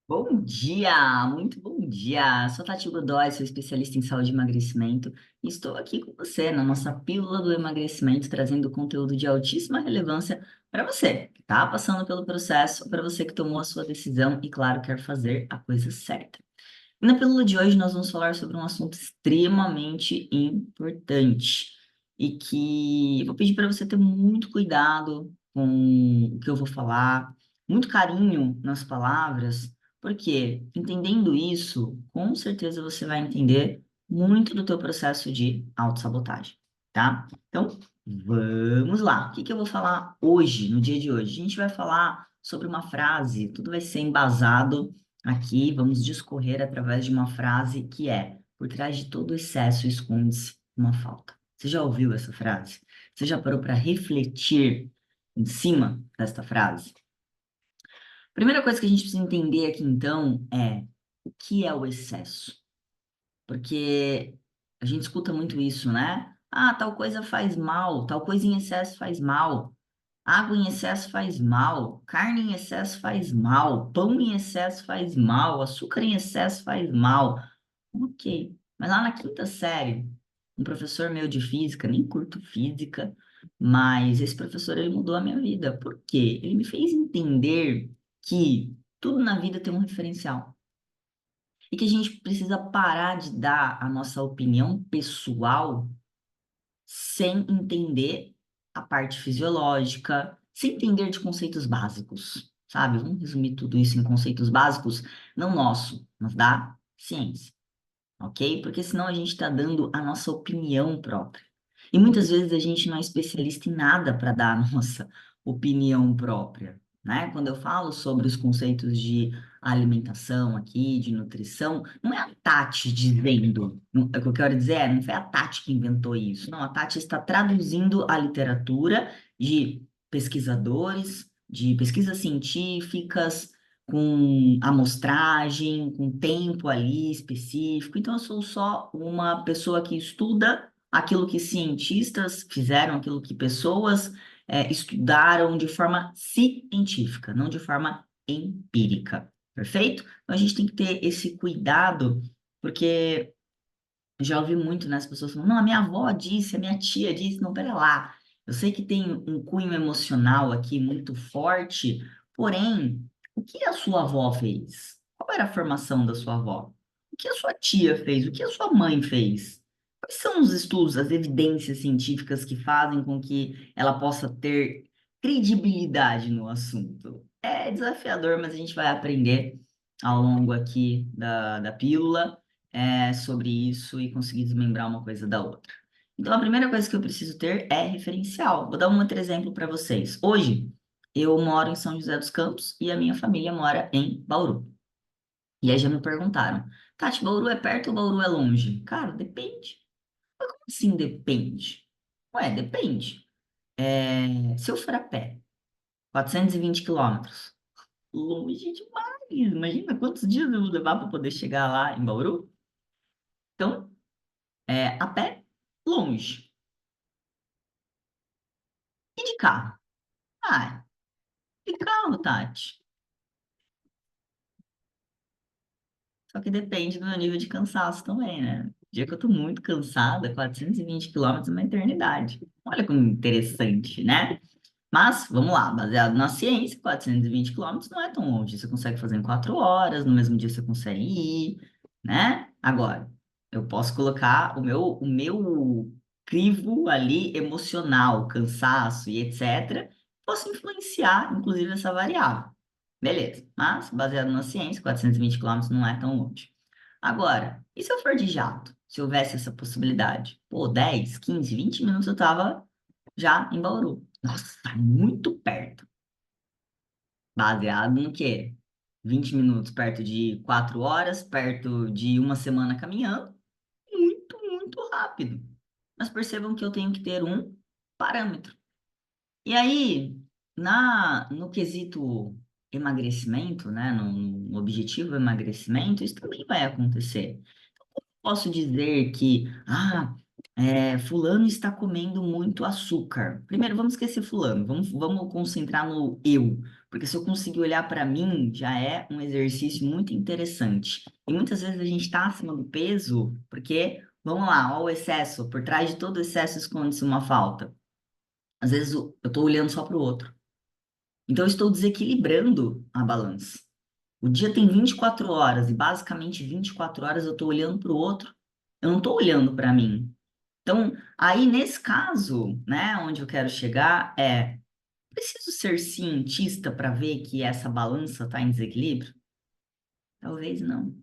Bom dia, muito bom dia. Sou Tati Godoy, sou especialista em saúde e emagrecimento e estou aqui com você na nossa Pílula do Emagrecimento, trazendo conteúdo de altíssima relevância para você que está passando pelo processo, para você que tomou a sua decisão e, claro, quer fazer a coisa certa. E na Pílula de hoje nós vamos falar sobre um assunto extremamente importante e que eu vou pedir para você ter muito cuidado com o que eu vou falar, muito carinho nas palavras, porque entendendo isso, com certeza você vai entender muito do teu processo de autossabotagem, tá? Então, vamos lá. O que que eu vou falar hoje, no dia de hoje? A gente vai falar sobre uma frase, tudo vai ser embasado aqui. Vamos discorrer através de uma frase que é: por trás de todo excesso esconde-se uma falta. Você já ouviu essa frase? Você já parou para refletir em cima desta frase? Primeira coisa que a gente precisa entender aqui, então, é o que é o excesso. Porque a gente escuta muito isso, né? Ah, tal coisa faz mal, tal coisa em excesso faz mal. Água em excesso faz mal, carne em excesso faz mal, pão em excesso faz mal, açúcar em excesso faz mal. Ok, mas lá na quinta série, um professor meu de física, nem curto física, mas esse professor ele mudou a minha vida. Por quê? Ele me fez entender que tudo na vida tem um referencial e que a gente precisa parar de dar a nossa opinião pessoal sem entender a parte fisiológica, sem entender de conceitos básicos, sabe? Vamos resumir tudo isso em conceitos básicos, não nosso, mas da ciência, ok? Porque senão a gente está dando a nossa opinião própria. E muitas vezes a gente não é especialista em nada para dar a nossa opinião própria, né? Quando eu falo sobre os conceitos de alimentação aqui, de nutrição, não é a Tati dizendo, o que eu quero dizer não foi a Tati que inventou isso, não, a Tati está traduzindo a literatura de pesquisadores, de pesquisas científicas, com amostragem, com tempo ali específico. Então, eu sou só uma pessoa que estuda aquilo que cientistas fizeram, aquilo que pessoas estudaram de forma científica, não de forma empírica, perfeito? Então, a gente tem que ter esse cuidado, porque eu já ouvi muito, né, as pessoas falando, não, a minha avó disse, a minha tia disse, não, pera lá, eu sei que tem um cunho emocional aqui muito forte, porém, o que a sua avó fez? Qual era a formação da sua avó? O que a sua tia fez? O que a sua mãe fez? Quais são os estudos, as evidências científicas que fazem com que ela possa ter credibilidade no assunto? É desafiador, mas a gente vai aprender ao longo aqui da pílula sobre isso e conseguir desmembrar uma coisa da outra. Então, a primeira coisa que eu preciso ter é referencial. Vou dar um outro exemplo para vocês. Hoje, eu moro em São José dos Campos e a minha família mora em Bauru. E aí já me perguntaram, Tati, Bauru é perto ou Bauru é longe? Cara, depende. Mas como assim depende? Ué, depende. Se eu for a pé, 420 quilômetros, longe demais. Imagina quantos dias eu vou levar para poder chegar lá em Bauru? Então, a pé, longe. E de carro? Ah, de carro, Tati. Só que depende do meu nível de cansaço também, né? O dia que eu tô muito cansada, 420 quilômetros é uma eternidade. Olha como interessante, né? Mas, vamos lá, baseado na ciência, 420 quilômetros não é tão longe. Você consegue fazer em 4 horas, no mesmo dia você consegue ir, né? Agora, eu posso colocar o meu crivo ali emocional, cansaço e etc. Posso influenciar, inclusive, essa variável. Beleza, mas, baseado na ciência, 420 quilômetros não é tão longe. Agora, e se eu for de jato? Se houvesse essa possibilidade? Pô, 10, 15, 20 minutos eu tava já em Bauru. Nossa, tá muito perto. Baseado no quê? 20 minutos perto de 4 horas, perto de uma semana caminhando. Muito, muito rápido. Mas percebam que eu tenho que ter um parâmetro. E aí, no quesito emagrecimento, né? No objetivo emagrecimento, isso também vai acontecer. Posso dizer que, fulano está comendo muito açúcar. Primeiro, vamos esquecer fulano, vamos concentrar no eu. Porque se eu conseguir olhar para mim, já é um exercício muito interessante. E muitas vezes a gente está acima do peso, porque, vamos lá, ó, o excesso, por trás de todo excesso esconde-se uma falta. Às vezes eu estou olhando só para o outro. Então eu estou desequilibrando a balança. O dia tem 24 horas e basicamente 24 horas eu estou olhando para o outro. Eu não estou olhando para mim. Então, aí nesse caso, né, onde eu quero chegar é, preciso ser cientista para ver que essa balança está em desequilíbrio? Talvez não.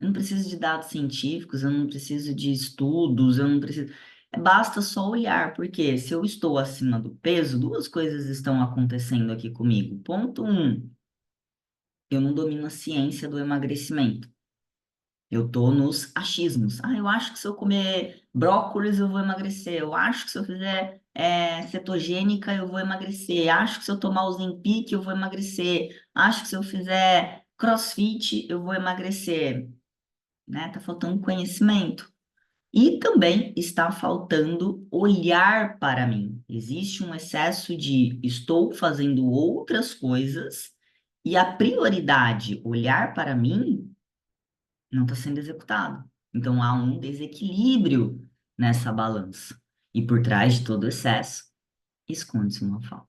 Eu não preciso de dados científicos, eu não preciso de estudos, eu não preciso. Basta só olhar, porque se eu estou acima do peso, duas coisas estão acontecendo aqui comigo. Ponto um, eu não domino a ciência do emagrecimento. Eu tô nos achismos. Ah, eu acho que se eu comer brócolis eu vou emagrecer. Eu acho que se eu fizer cetogênica eu vou emagrecer. Acho que se eu tomar o Ozempic eu vou emagrecer. Acho que se eu fizer CrossFit eu vou emagrecer, né? Tá faltando conhecimento. E também está faltando olhar para mim. Existe um excesso de estou fazendo outras coisas e a prioridade, olhar para mim, não está sendo executado. Então há um desequilíbrio nessa balança. E por trás de todo excesso, esconde-se uma falta.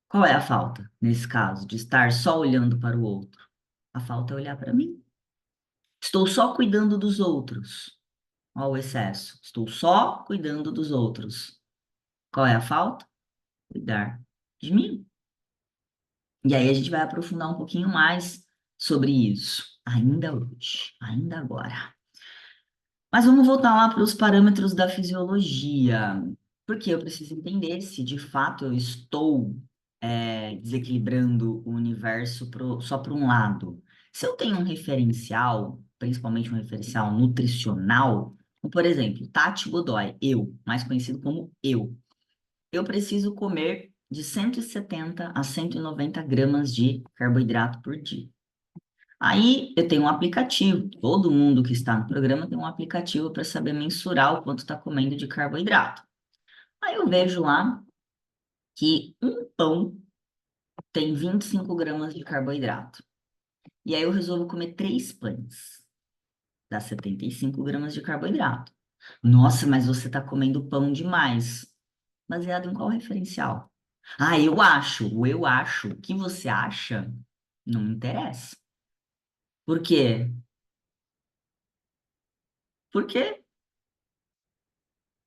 Qual é a falta, nesse caso, de estar só olhando para o outro? A falta é olhar para mim. Estou só cuidando dos outros. Olha o excesso. Estou só cuidando dos outros. Qual é a falta? Cuidar de mim. E aí a gente vai aprofundar um pouquinho mais sobre isso, ainda hoje, ainda agora. Mas vamos voltar lá para os parâmetros da fisiologia, porque eu preciso entender se de fato eu estou desequilibrando o universo só para um lado. Se eu tenho um referencial, principalmente um referencial nutricional, como, por exemplo, Tati Godoy, eu, mais conhecido como eu preciso comer de 170 a 190 gramas de carboidrato por dia. Aí eu tenho um aplicativo, todo mundo que está no programa tem um aplicativo para saber mensurar o quanto está comendo de carboidrato. Aí eu vejo lá que um pão tem 25 gramas de carboidrato. E aí eu resolvo comer três pães, dá 75 gramas de carboidrato. Nossa, mas você está comendo pão demais. Baseado em qual referencial? Ah, eu acho. O que você acha não me interessa. Por quê? Por quê?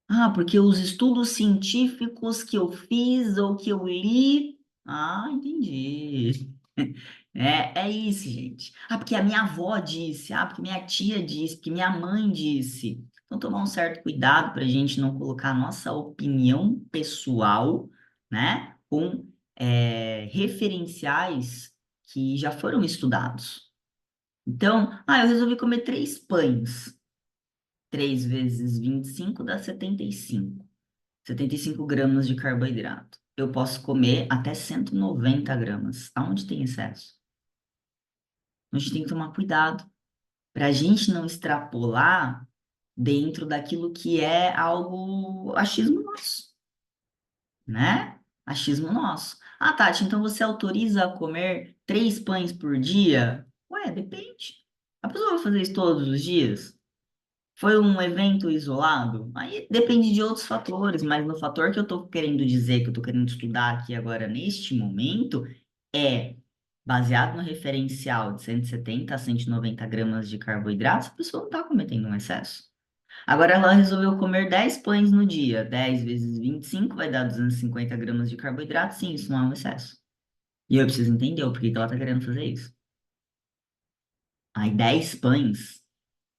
Ah, porque os estudos científicos que eu fiz ou que eu li. Ah, entendi. É isso, gente. Ah, porque a minha avó disse. Ah, porque minha tia disse. Porque minha mãe disse. Então, tomar um certo cuidado para a gente não colocar a nossa opinião pessoal, né, com referenciais que já foram estudados. Então, eu resolvi comer três pães. 3 vezes 25 dá 75. 75 gramas de carboidrato. Eu posso comer até 190 gramas. Aonde tem excesso? A gente tem que tomar cuidado para a gente não extrapolar dentro daquilo que é algo achismo nosso, né? Achismo nosso. Ah, Tati, então você autoriza a comer três pães por dia? Ué, depende. A pessoa vai fazer isso todos os dias? Foi um evento isolado? Aí depende de outros fatores, mas no fator que eu estou querendo dizer, que eu estou querendo estudar aqui agora neste momento, é baseado no referencial de 170 a 190 gramas de carboidratos, a pessoa não está cometendo um excesso. Agora ela resolveu comer 10 pães no dia, 10 vezes 25 vai dar 250 gramas de carboidrato, sim, isso não é um excesso. E eu preciso entender o porquê que ela está querendo fazer isso. Aí 10 pães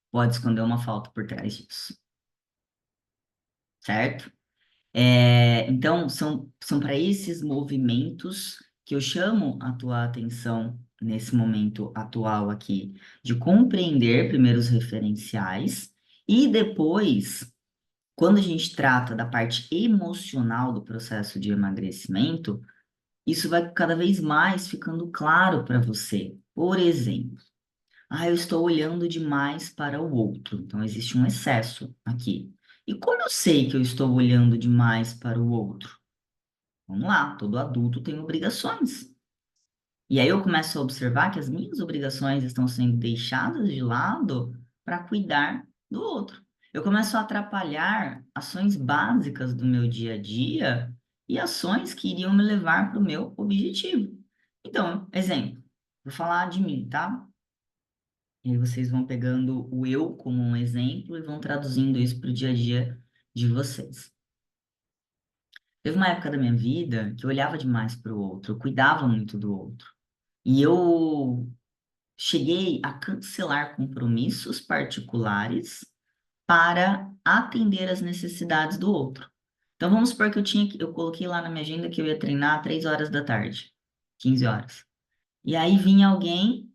pode esconder uma falta por trás disso, certo? Então, são para esses movimentos que eu chamo a tua atenção nesse momento atual aqui, de compreender primeiro os referenciais e depois, quando a gente trata da parte emocional do processo de emagrecimento, isso vai cada vez mais ficando claro para você. Por exemplo, eu estou olhando demais para o outro, então existe um excesso aqui. E como eu sei que eu estou olhando demais para o outro? Vamos lá, todo adulto tem obrigações. E aí eu começo a observar que as minhas obrigações estão sendo deixadas de lado para cuidar do outro. Eu começo a atrapalhar ações básicas do meu dia a dia e ações que iriam me levar para o meu objetivo. Então, exemplo, vou falar de mim, tá? E aí vocês vão pegando o eu como um exemplo e vão traduzindo isso para o dia a dia de vocês. Teve uma época da minha vida que eu olhava demais para o outro, eu cuidava muito do outro. E eu cheguei a cancelar compromissos particulares para atender às necessidades do outro. Então vamos supor que eu coloquei lá na minha agenda que eu ia treinar 3 horas da tarde, 15 horas. E aí vinha alguém,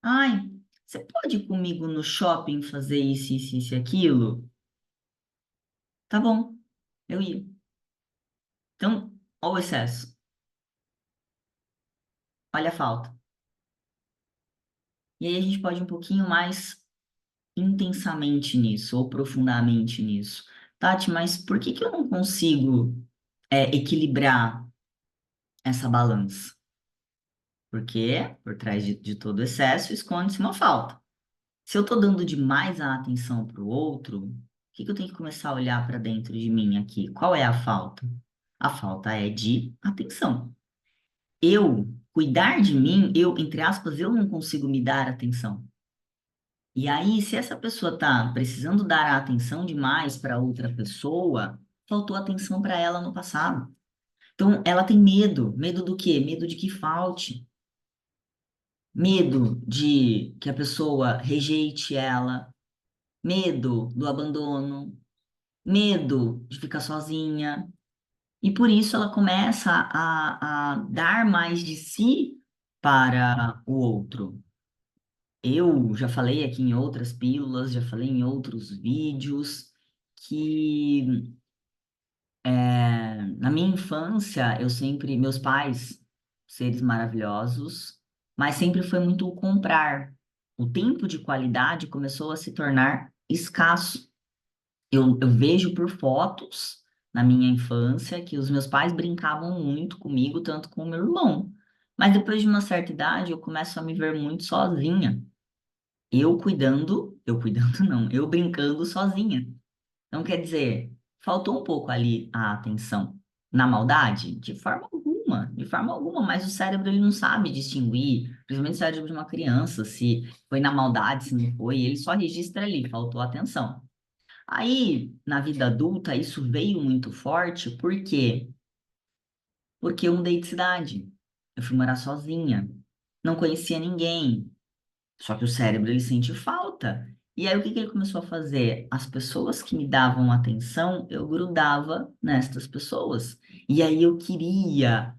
ai, você pode ir comigo no shopping fazer isso e aquilo? Tá bom, eu ia. Então, olha o excesso, olha a falta. E aí a gente pode ir um pouquinho mais intensamente nisso, ou profundamente nisso. Tati, mas por que que eu não consigo equilibrar essa balança? Porque por trás de todo excesso esconde-se uma falta. Se eu estou dando demais a atenção para o outro, o que que eu tenho que começar a olhar para dentro de mim aqui? Qual é a falta? A falta é de atenção. Eu cuidar de mim, entre aspas, eu não consigo me dar atenção. E aí, se essa pessoa está precisando dar a atenção demais para outra pessoa, faltou atenção para ela no passado. Então, ela tem medo. Medo do quê? Medo de que falte. Medo de que a pessoa rejeite ela. Medo do abandono. Medo de ficar sozinha. E por isso ela começa a dar mais de si para o outro. Eu já falei aqui em outras pílulas, já falei em outros vídeos, que na minha infância eu sempre, meus pais, seres maravilhosos, mas sempre foi muito o comprar. O tempo de qualidade começou a se tornar escasso. Eu vejo por fotos na minha infância que os meus pais brincavam muito comigo, tanto com o meu irmão. Mas depois de uma certa idade eu começo a me ver muito sozinha. Eu cuidando não, eu brincando sozinha. Então, quer dizer, faltou um pouco ali a atenção. Na maldade? De forma alguma, mas o cérebro ele não sabe distinguir, principalmente o cérebro de uma criança, se foi na maldade, se não foi, ele só registra ali, faltou atenção. Aí, na vida adulta, isso veio muito forte, por quê? Porque eu mudei de cidade. Eu fui morar sozinha, não conhecia ninguém. Só que o cérebro ele sente falta. E aí o que que ele começou a fazer? As pessoas que me davam atenção, eu grudava nestas pessoas. E aí eu queria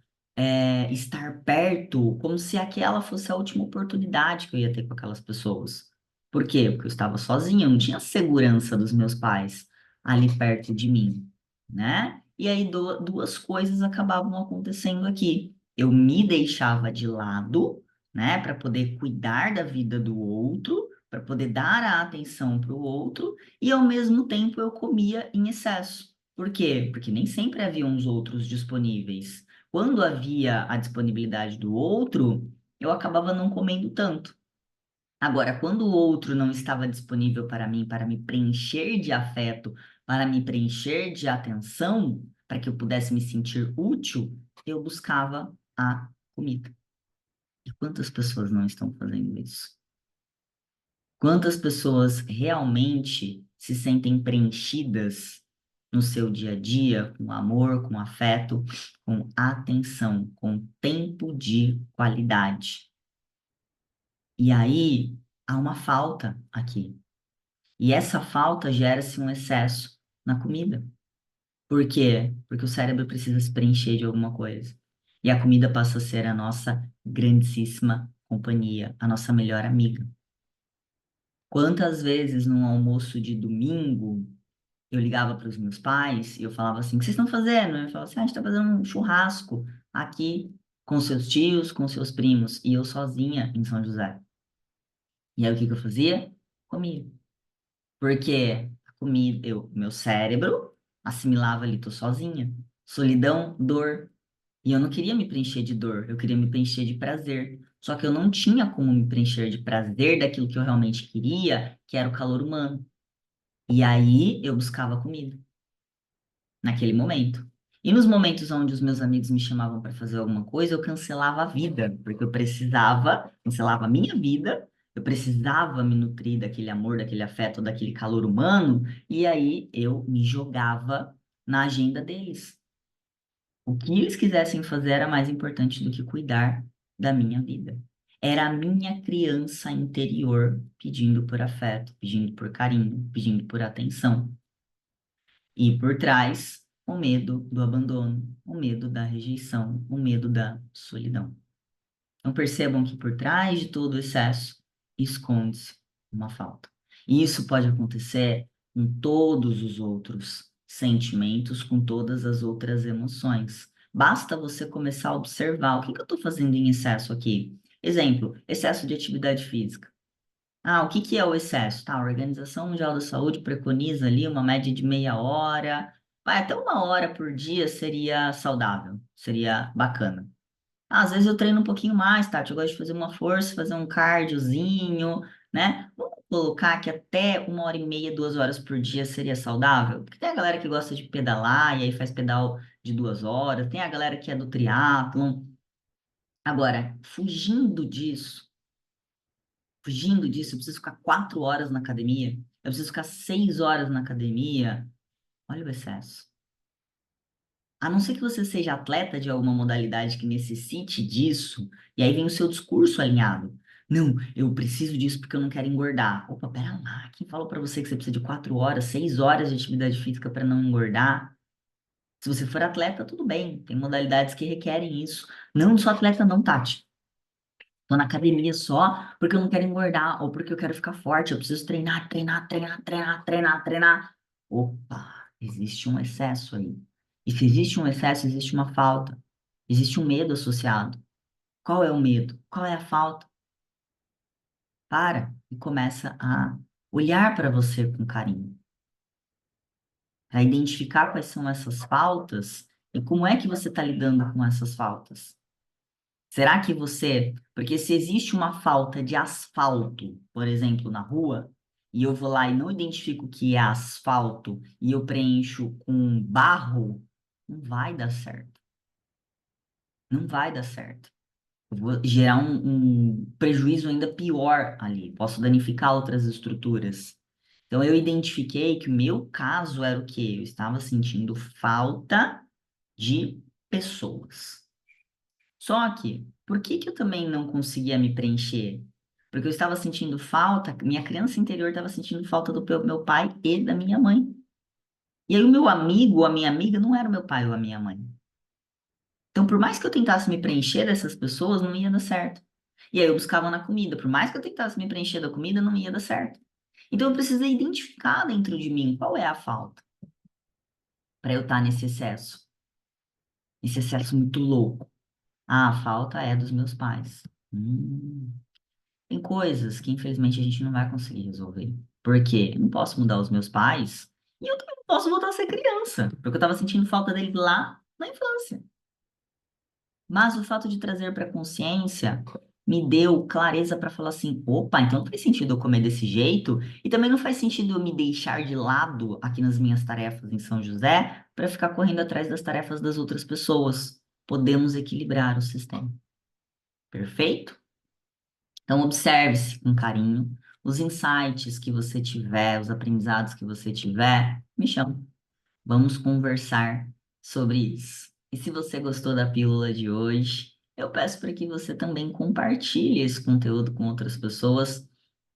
estar perto, como se aquela fosse a última oportunidade que eu ia ter com aquelas pessoas. Por quê? Porque eu estava sozinha, eu não tinha segurança dos meus pais ali perto de mim, né? E aí duas coisas acabavam acontecendo aqui. Eu me deixava de lado, né, para poder cuidar da vida do outro, para poder dar a atenção para o outro, e ao mesmo tempo eu comia em excesso. Por quê? Porque nem sempre haviam os outros disponíveis. Quando havia a disponibilidade do outro, eu acabava não comendo tanto. Agora, quando o outro não estava disponível para mim, para me preencher de afeto, para me preencher de atenção, para que eu pudesse me sentir útil, eu buscava a comida. E quantas pessoas não estão fazendo isso? Quantas pessoas realmente se sentem preenchidas no seu dia a dia com amor, com afeto, com atenção, com tempo de qualidade? E aí há uma falta aqui. E essa falta gera-se um excesso na comida. Por quê? Porque o cérebro precisa se preencher de alguma coisa. E a comida passa a ser a nossa grandíssima companhia, a nossa melhor amiga. Quantas vezes num almoço de domingo eu ligava para os meus pais e eu falava assim: o que vocês estão fazendo? Eu falava assim: ah, a gente está fazendo um churrasco aqui com seus tios, com seus primos, e eu sozinha em São José. E aí o que que eu fazia? Comia. Porque a comida, meu cérebro assimilava ali, tô sozinha. Solidão, dor. E eu não queria me preencher de dor, eu queria me preencher de prazer. Só que eu não tinha como me preencher de prazer daquilo que eu realmente queria, que era o calor humano. E aí eu buscava comida, naquele momento. E nos momentos onde os meus amigos me chamavam para fazer alguma coisa, eu cancelava a vida, porque eu precisava, cancelava a minha vida, eu precisava me nutrir daquele amor, daquele afeto, daquele calor humano, e aí eu me jogava na agenda deles. O que eles quisessem fazer era mais importante do que cuidar da minha vida. Era a minha criança interior pedindo por afeto, pedindo por carinho, pedindo por atenção. E por trás, o medo do abandono, o medo da rejeição, o medo da solidão. Então percebam que por trás de todo o excesso esconde-se uma falta. E isso pode acontecer com todos os outros sentimentos, com todas as outras emoções. Basta você começar a observar o que que eu estou fazendo em excesso aqui. Exemplo, excesso de atividade física. Ah, o que que é o excesso? Tá, a Organização Mundial da Saúde preconiza ali uma média de meia hora, vai até uma hora por dia seria saudável, seria bacana. Ah, às vezes eu treino um pouquinho mais, Tati, eu gosto de fazer uma força, fazer um cardiozinho, né? Vamos colocar que até uma hora e meia, 2 horas por dia seria saudável? Porque tem a galera que gosta de pedalar e aí faz pedal de 2 horas, tem a galera que é do triatlon. Agora, fugindo disso, eu preciso ficar 4 horas na academia, eu preciso ficar 6 horas na academia. Olha o excesso. A não ser que você seja atleta de alguma modalidade que necessite disso, e aí vem o seu discurso alinhado. Não, eu preciso disso porque eu não quero engordar. Opa, pera lá, quem falou pra você que você precisa de 4 horas, 6 horas de atividade física para não engordar? Se você for atleta, tudo bem, tem modalidades que requerem isso. Não sou atleta, não, Tati. Tô na academia só porque eu não quero engordar ou porque eu quero ficar forte. Eu preciso treinar, treinar, treinar, treinar, treinar, treinar. Opa, existe um excesso aí. E se existe um excesso, existe uma falta. Existe um medo associado. Qual é o medo? Qual é a falta? Para e começa a olhar para você com carinho, para identificar quais são essas faltas e como é que você está lidando com essas faltas. Será que você. Porque se existe uma falta de asfalto, por exemplo, na rua, e eu vou lá e não identifico que é asfalto e eu preencho com barro, não vai dar certo. Não vai dar certo. Eu vou gerar um prejuízo ainda pior ali. Posso danificar outras estruturas. Então, eu identifiquei que o meu caso era o quê? Eu estava sentindo falta de pessoas. Só que, por que que eu também não conseguia me preencher? Porque eu estava sentindo falta, minha criança interior estava sentindo falta do meu pai e da minha mãe. E aí o meu amigo ou a minha amiga não era o meu pai ou a minha mãe. Então, por mais que eu tentasse me preencher dessas pessoas, não ia dar certo. E aí eu buscava na comida. Por mais que eu tentasse me preencher da comida, não ia dar certo. Então eu precisei identificar dentro de mim qual é a falta para eu estar nesse excesso. Esse excesso muito louco. Ah, a falta é dos meus pais. Hum. Tem coisas que, infelizmente, a gente não vai conseguir resolver. Por quê? Eu não posso mudar os meus pais e eu também não posso voltar a ser criança, porque eu estava sentindo falta deles lá na infância. Mas o fato de trazer para a consciência me deu clareza para falar assim: opa, então não faz sentido eu comer desse jeito, e também não faz sentido eu me deixar de lado aqui nas minhas tarefas em São José para ficar correndo atrás das tarefas das outras pessoas. Podemos equilibrar o sistema. Perfeito? Então, observe-se com carinho. Os insights que você tiver, os aprendizados que você tiver, me chama. Vamos conversar sobre isso. E se você gostou da pílula de hoje, eu peço para que você também compartilhe esse conteúdo com outras pessoas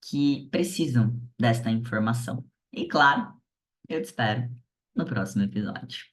que precisam desta informação. E claro, eu te espero no próximo episódio.